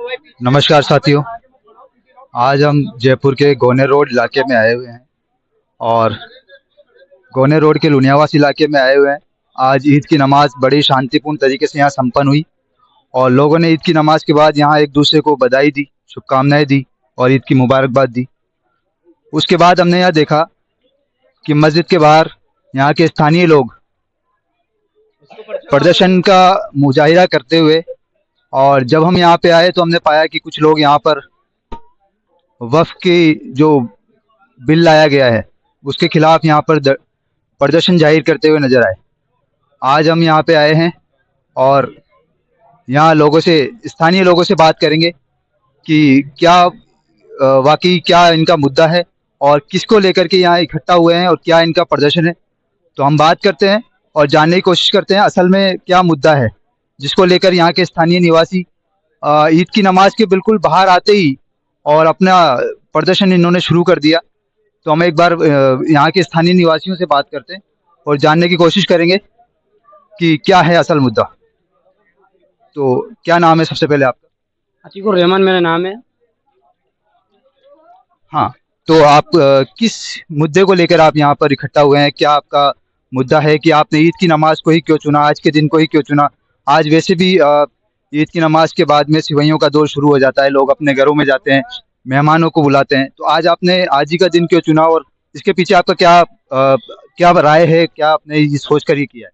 नमस्कार साथियों। आज हम जयपुर के गोने रोड इलाके में आए हुए हैं और गोने रोड के लुनियावास इलाके में आए हुए हैं। आज ईद की नमाज बड़ी शांतिपूर्ण तरीके से यहाँ संपन्न हुई और लोगों ने ईद की नमाज के बाद यहाँ एक दूसरे को बधाई दी, शुभकामनाएं दी और ईद की मुबारकबाद दी। उसके बाद हमने यह देखा कि मस्जिद के बाहर यहाँ के स्थानीय लोग प्रदर्शन का मुजाहिरा करते हुए, और जब हम यहाँ पे आए तो हमने पाया कि कुछ लोग यहाँ पर वक्फ की जो बिल लाया गया है उसके खिलाफ यहाँ पर प्रदर्शन जाहिर करते हुए नजर आए। आज हम यहाँ पे आए हैं और यहाँ लोगों से, स्थानीय लोगों से बात करेंगे कि क्या वाकई क्या इनका मुद्दा है और किसको लेकर के यहाँ इकट्ठा हुए हैं और क्या इनका प्रदर्शन है। तो हम बात करते हैं और जानने की कोशिश करते हैं असल में क्या मुद्दा है जिसको लेकर यहाँ के स्थानीय निवासी ईद की नमाज के बिल्कुल बाहर आते ही और अपना प्रदर्शन इन्होंने शुरू कर दिया। तो हम एक बार यहाँ के स्थानीय निवासियों से बात करते हैं और जानने की कोशिश करेंगे कि क्या है असल मुद्दा। तो क्या नाम है सबसे पहले आपका? अतीकुर रहमान मेरा नाम है। हाँ, तो आप किस मुद्दे को लेकर आप यहाँ पर इकट्ठा हुए हैं? क्या आपका मुद्दा है कि आपने ईद की नमाज को ही क्यों चुना, आज के दिन को ही क्यों चुना? आज वैसे भी ईद की नमाज के बाद में सिवैयों का दौर शुरू हो जाता है, लोग अपने घरों में जाते हैं, मेहमानों को बुलाते हैं। तो आज आपने आज ही का दिन क्यों चुना और इसके पीछे आपका क्या राय है, क्या आपने ये सोच कर ये किया है?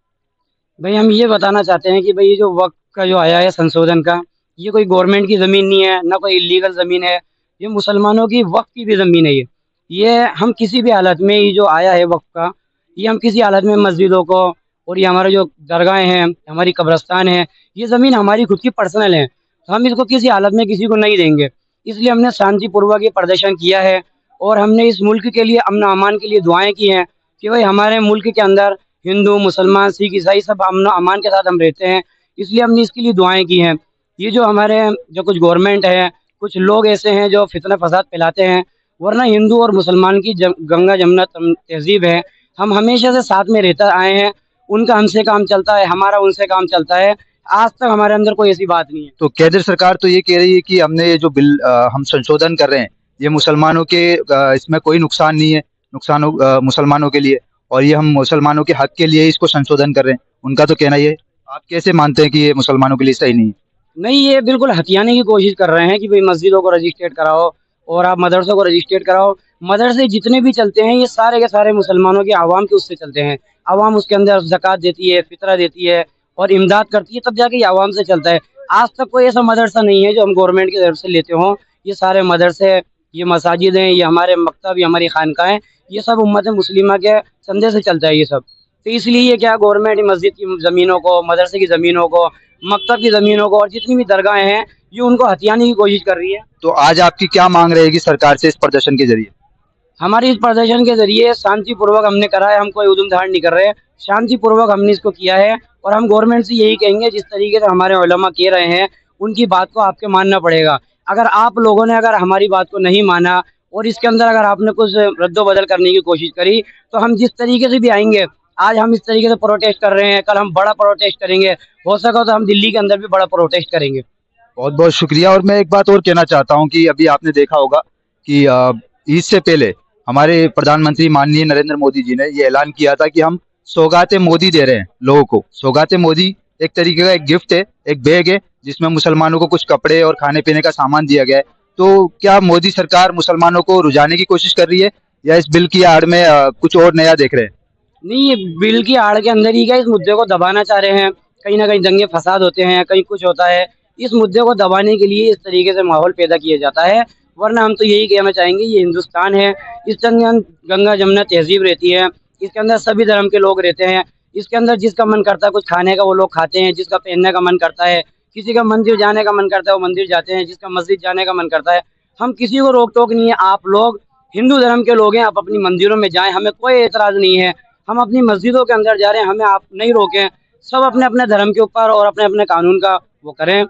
भाई हम ये बताना चाहते हैं कि भाई ये जो वक्त का जो आया है संशोधन का, ये कोई गवर्नमेंट की ज़मीन नहीं है, ना कोई इलीगल ज़मीन है। ये मुसलमानों की वक्त की भी ज़मीन है। ये हम किसी भी हालत में ये जो आया है वक्त का, ये हम किसी हालत में मस्जिदों को और ये हमारे जो दरगाहें हैं, हमारी कब्रस्तान है, ये ज़मीन हमारी खुद की पर्सनल है। तो हम इसको किसी हालत में किसी को नहीं देंगे। इसलिए हमने शांतिपूर्वक ये प्रदर्शन किया है और हमने इस मुल्क के लिए, अमन अमान के लिए दुआएं की हैं कि भाई हमारे मुल्क के अंदर हिंदू, मुसलमान, सिख, ईसाई सब अमन अमान के साथ हम रहते हैं। इसलिए हमने इसके लिए दुआएं की हैं। ये जो हमारे जो कुछ गवर्नमेंट है, कुछ लोग ऐसे हैं जो फितना फसाद फैलाते हैं, वरना हिंदू और मुसलमान की गंगा जमुना तहजीब है। हम हमेशा से साथ में रहते आए हैं। उनका हमसे काम चलता है, हमारा उनसे काम चलता है। आज तक हमारे अंदर कोई ऐसी बात नहीं है। तो केंद्र सरकार तो ये कह रही है कि हमने ये जो बिल हम संशोधन कर रहे हैं ये मुसलमानों के इसमें कोई नुकसान नहीं है, नुकसान मुसलमानों के लिए, और ये हम मुसलमानों के हक के लिए इसको संशोधन कर रहे हैं, उनका तो कहना ये है। आप कैसे मानते हैं कि ये मुसलमानों के लिए सही नहीं है? नहीं, ये बिल्कुल हथियाने की कोशिश कर रहे हैं कि भाई मस्जिदों को रजिस्ट्रेट कराओ और आप मदरसों को रजिस्ट्रेट कराओ। मदरसे जितने भी चलते हैं ये सारे के सारे मुसलमानों के आवाम के उससे चलते हैं। आवाम उसके अंदर ज़कात देती है, फितरा देती है और इमदाद करती है, तब जाके ये आवाम से चलता है। आज तक कोई ऐसा मदरसा नहीं है जो हम गवर्नमेंट की तरफ से लेते हों। ये सारे मदरसे, ये मसाजिद हैं, ये हमारे मकतब, ये हमारी खानकाहें, ये सब उम्मत मुस्लिमा के चंदे से चलता है ये सब। तो इसलिए ये क्या गवर्नमेंट मस्जिद की ज़मीनों को, मदरसे की ज़मीनों को, मकतब की ज़मीनों को और जितनी भी दरगाहें हैं, ये उनको हथियाने की कोशिश कर रही है। तो आज आपकी क्या मांग रहेगी सरकार से इस प्रदर्शन के जरिए? हमारी इस प्रदर्शन के जरिए शांतिपूर्वक हमने करा है, हम कोई उधम धाड़ नहीं कर रहे। शांतिपूर्वक हमने इसको किया है और हम गवर्नमेंट से यही कहेंगे, जिस तरीके से हमारे उलमा कह रहे हैं उनकी बात को आपके मानना पड़ेगा। अगर आप लोगों ने अगर हमारी बात को नहीं माना और इसके अंदर अगर आपने कुछ रद्दोबदल करने की कोशिश करी, तो हम जिस तरीके से भी आएंगे, आज हम इस तरीके से प्रोटेस्ट कर रहे हैं, कल हम बड़ा प्रोटेस्ट करेंगे, हो सका तो हम दिल्ली के अंदर भी बड़ा प्रोटेस्ट करेंगे। बहुत बहुत शुक्रिया। और मैं एक बात और कहना चाहता हूँ कि अभी आपने देखा होगा कि ईद से पहले हमारे प्रधानमंत्री माननीय नरेंद्र मोदी जी ने ये ऐलान किया था कि हम सौगाते मोदी दे रहे हैं लोगों को। सौगाते मोदी एक तरीके का एक गिफ्ट है, एक बैग है जिसमें मुसलमानों को कुछ कपड़े और खाने पीने का सामान दिया गया है। तो क्या मोदी सरकार मुसलमानों को रुझाने की कोशिश कर रही है या इस बिल की आड़ में कुछ और नया देख रहे हैं? नहीं, ये बिल की आड़ के अंदर ही क्या इस मुद्दे को दबाना चाह रहे हैं। कहीं ना कहीं दंगे फसाद होते हैं, कहीं कुछ होता है, इस मुद्दे को दबाने के लिए इस तरीके से माहौल पैदा किया जाता है। वरना हम तो यही कहना चाहेंगे, ये हिंदुस्तान है, इसके अंदर गंगा जमुना तहजीब रहती है, इसके अंदर सभी धर्म के लोग रहते हैं। इसके अंदर जिसका मन करता है कुछ खाने का वो लोग खाते हैं, जिसका पहनने का मन करता है, किसी का मंदिर जाने का मन करता है वो मंदिर जाते हैं, जिसका मस्जिद जाने का मन करता है। हम किसी को रोक टोक नहीं है। आप लोग हिंदू धर्म के लोग हैं, आप अपनी मंदिरों में जाएं, हमें कोई एतराज़ नहीं है। हम अपनी मस्जिदों के अंदर जा रहे हैं, हमें आप नहीं रोकें। सब अपने अपने धर्म के ऊपर और अपने अपने कानून का वो करें।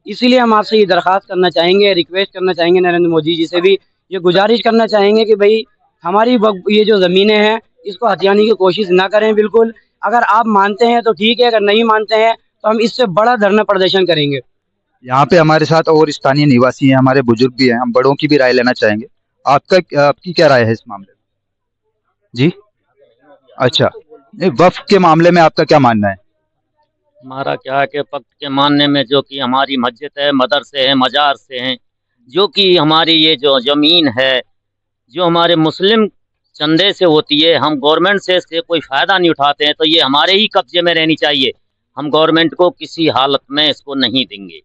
इसीलिए हम आपसे ये दरख्वास्त करना चाहेंगे, रिक्वेस्ट करना चाहेंगे नरेंद्र मोदी जी से भी, ये गुजारिश करना चाहेंगे कि भाई हमारी ये जो ज़मीनें हैं इसको हथियाने की कोशिश ना करें बिल्कुल। अगर आप मानते हैं तो ठीक है, अगर नहीं मानते हैं तो हम इससे बड़ा धरना प्रदर्शन करेंगे। यहाँ पे हमारे साथ और स्थानीय निवासी हैं, हमारे बुजुर्ग भी हैं, हम बड़ों की भी राय लेना चाहेंगे। आपकी क्या राय है इस मामले में? जी। अच्छा। नहीं, वक्फ के मामले में आपका क्या मानना है? हमारा क्या है कि वक्त के मानने में जो कि हमारी मस्जिद है, मदरसे हैं, मजार से हैं, जो कि हमारी ये जो ज़मीन है, जो हमारे मुस्लिम चंदे से होती है, हम गवर्नमेंट से इससे कोई फ़ायदा नहीं उठाते हैं, तो ये हमारे ही कब्जे में रहनी चाहिए। हम गवर्नमेंट को किसी हालत में इसको नहीं देंगे।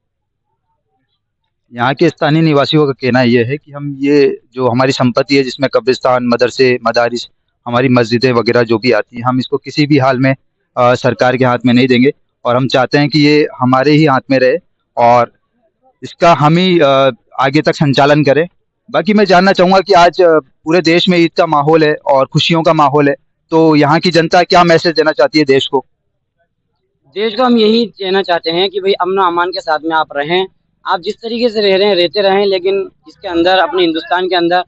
यहाँ के स्थानीय निवासियों का कहना ये है कि हम ये जो हमारी संपत्ति है, जिसमें कब्रिस्तान, मदरसे, मदारिस, हमारी मस्जिदें वगैरह जो भी आती हैं, हम इसको किसी भी हाल में सरकार के हाथ में नहीं देंगे, और हम चाहते हैं कि ये हमारे ही हाथ में रहे, और इसका हम ही आगे तक संचालन करें। बाकी मैं जानना चाहूँगा कि आज पूरे देश में ईद का माहौल है और खुशियों का माहौल है, तो यहाँ की जनता क्या मैसेज देना चाहती है देश को? देश को हम यही कहना चाहते हैं कि भाई अमन अमान के साथ में आप रहें। आप जिस तरीके से रह रहे हैं रहते रहें, लेकिन इसके अंदर अपने हिंदुस्तान के अंदर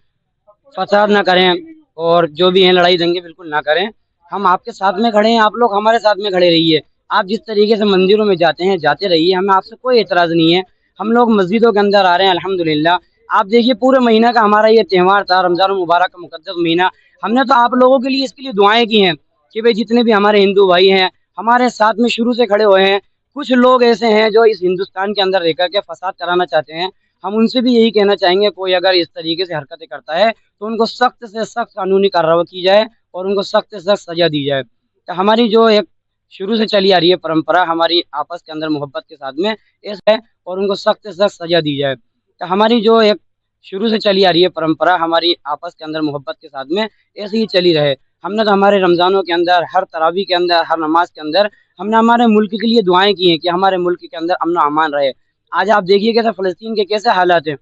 फसाद ना करें, और जो भी हैं लड़ाई दंगे बिल्कुल ना करें। हम आपके साथ में खड़े हैं, आप लोग हमारे साथ में खड़े रहिए। आप जिस तरीके से मंदिरों में जाते हैं जाते रहिए, हमें आपसे कोई एतराज़ नहीं है। हम लोग मस्जिदों के अंदर आ रहे हैं अल्हम्दुलिल्लाह। आप देखिए पूरे महीना का हमारा ये त्यौहार था, रमज़ान मुबारक का मुक़द्दस महीना। हमने तो आप लोगों के लिए इसके लिए दुआएँ की हैं कि भाई जितने भी हमारे हिंदू भाई हैं हमारे साथ में शुरू से खड़े हुए हैं। कुछ लोग ऐसे हैं जो इस हिंदुस्तान के अंदर रह कर के फसाद कराना चाहते हैं। हम उनसे भी यही कहना चाहेंगे, कोई अगर इस तरीके से हरकतें करता है तो उनको सख्त से सख्त कानूनी कार्रवाई की जाए और उनको सख्त से सख्त सजा दी जाए। तो हमारी जो एक शुरू से चली आ रही है परंपरा, हमारी आपस के अंदर मोहब्बत के साथ में ऐसा है, और उनको सख्त से सख्त सजा दी जाए। तो हमारी जो एक शुरू से चली आ रही है परंपरा, हमारी आपस के अंदर मोहब्बत के साथ में ऐसे ही चली रहे। हमने तो हमारे रमज़ानों के अंदर, हर तरावी के अंदर, हर नमाज के अंदर हमने हमारे मुल्क के लिए दुआएं की हैं कि हमारे मुल्क के अंदर अमन अमान रहे। आज आप देखिए कैसे फ़लस्तीन के कैसे हालात हैं।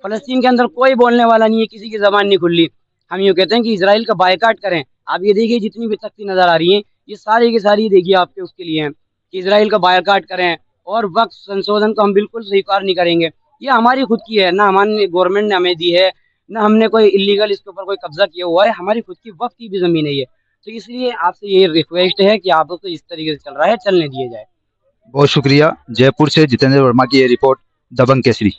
फ़लस्तीन के अंदर कोई बोलने वाला नहीं है, किसी की ज़बान नहीं खुली। हम यूँ कहते हैं कि इज़राइल का बायकॉट करें। आप ये देखिए जितनी भी सख्ती नज़र आ रही है, ये सारी की सारी देखिए आपके उसके लिए हैं कि इज़राइल का बायकॉट करें, और वक़्त संशोधन को हम बिल्कुल स्वीकार नहीं करेंगे। ये हमारी खुद की है, ना हमारी गवर्नमेंट ने हमें दी है, ना हमने कोई इल्लीगल इसके ऊपर कोई कब्ज़ा किया हुआ है। हमारी खुद की वक़्त की भी ज़मीन है ये। तो इसलिए आपसे ये रिक्वेस्ट है कि आप उसको इस तरीके से चल रहा है, चलने दिया जाए। बहुत शुक्रिया। जयपुर से जितेंद्र वर्मा की ये रिपोर्ट, दबंग केसरी।